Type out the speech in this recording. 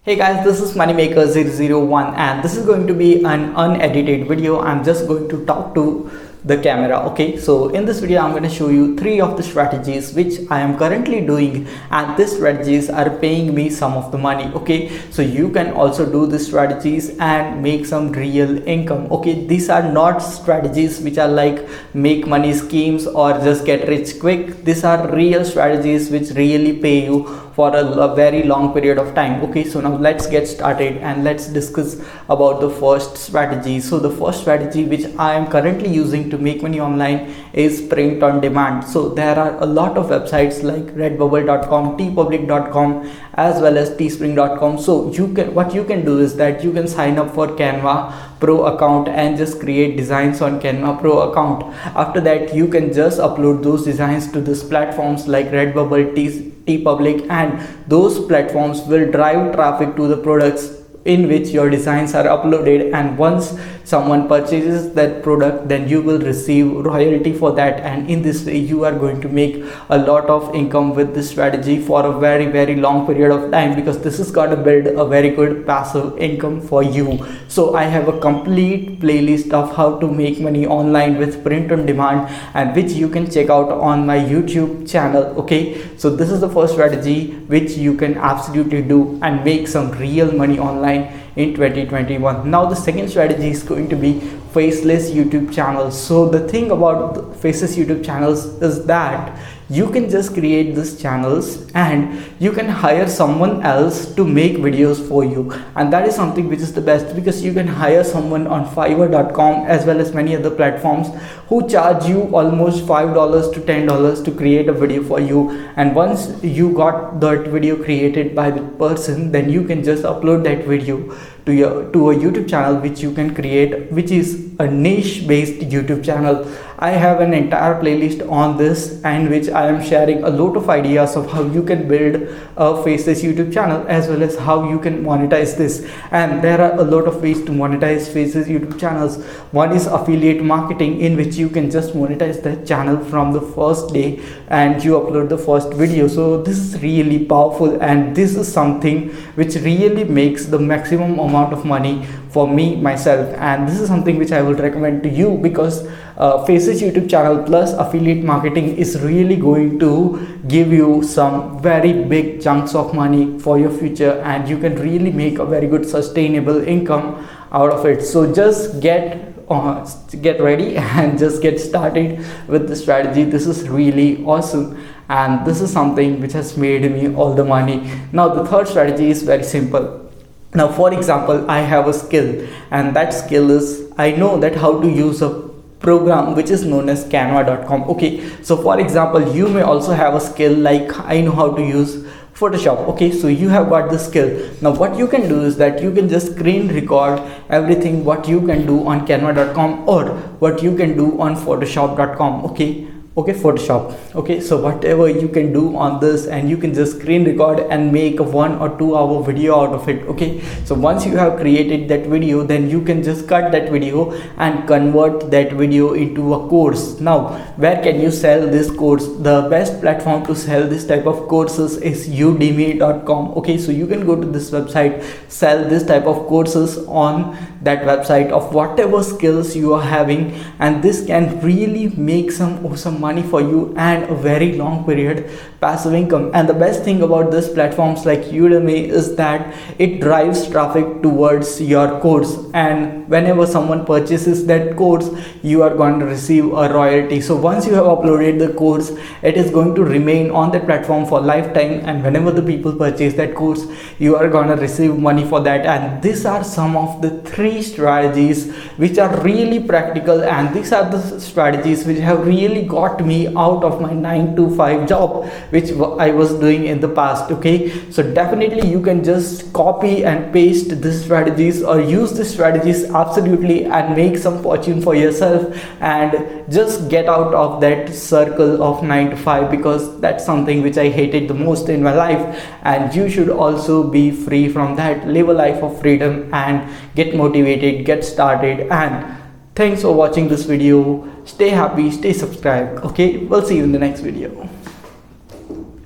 Hey guys, this is Moneymaker001 and this is going to be an unedited video. I'm just going to talk to the camera. Okay, so in this video I'm going to show you 3 of the strategies which I am currently doing, and these strategies are paying me some of the money. Okay, so you can also do these strategies and make some real income. Okay, these are not strategies which are like make money schemes or just get rich quick. These are real strategies which really pay you for a very long period of time. Okay, so now let's get started and let's discuss about the first strategy. So the first strategy which I am currently using to make money online is print on demand. So there are a lot of websites like redbubble.com, tpublic.com, as well as teespring.com. so what you can do is that you can sign up for Canva Pro account and just create designs on Canva Pro account. After that, you can just upload those designs to these platforms like Redbubble, tpublic, and those platforms will drive traffic to the products in which your designs are uploaded, and once someone purchases that product, then you will receive royalty for that, and in this way you are going to make a lot of income with this strategy for a very long period of time, because this is going to build a very good passive income for you. So I have a complete playlist of how to make money online with print on demand, and which you can check out on my YouTube channel. Okay, so this is the first strategy which you can absolutely do and make some real money online in 2021. Now the second strategy is going to be Faceless YouTube channels. So the thing about the Faceless YouTube channels is that you can just create these channels and you can hire someone else to make videos for you, and that is something which is the best, because you can hire someone on Fiverr.com as well as many other platforms who charge you almost $5 to $10 to create a video for you, and once you got that video created by the person, then you can just upload that video to a YouTube channel which you can create, which is a niche based YouTube channel. I have an entire playlist on this, and which I am sharing a lot of ideas of how you can build a Faceless YouTube channel as well as how you can monetize this. And there are a lot of ways to monetize Faceless YouTube channels. One is affiliate marketing, in which you can just monetize that channel from the first day and you upload the first video. So this is really powerful, and this is something which really makes the maximum amount of money for me myself, and this is something which I would recommend to you, because Faceless YouTube channel plus affiliate marketing is really going to give you some very big chunks of money for your future, and you can really make a very good sustainable income out of it. So just get ready and just get started with the strategy. This is really awesome, and this is something which has made me all the money. Now the third strategy is very simple. Now for example, I have a skill, and that skill is I know that how to use a program which is known as canva.com. okay, so for example, you may also have a skill like I know how to use Photoshop. Okay, so you have got the skill. Now what you can do is that you can just screen record everything what you can do on canva.com or what you can do on photoshop.com. okay, Photoshop. Okay, so whatever you can do on this, and you can just screen record and make a 1 or 2 hour video out of it. Okay, so once you have created that video, then you can just cut that video and convert that video into a course. Now where can you sell this course? The best platform to sell this type of courses is udemy.com. okay, so you can go to this website, sell this type of courses on that website of whatever skills you are having, and this can really make some awesome money for you and a very long period passive income. And the best thing about this platforms like Udemy is that it drives traffic towards your course, and whenever someone purchases that course, you are going to receive a royalty. So once you have uploaded the course, it is going to remain on that platform for lifetime, and whenever the people purchase that course, you are going to receive money for that. And these are some of the 3 strategies which are really practical, and these are the strategies which have really got me out of my 9 to 5 job which I was doing in the past. Okay, so definitely you can just copy and paste these strategies or use these strategies absolutely and make some fortune for yourself, and just get out of that circle of 9 to 5, because that's something which I hated the most in my life, and you should also be free from that. Live a life of freedom and get motivated, get started. And thanks for watching this video. Stay happy, stay subscribed. Okay, we'll see you in the next video.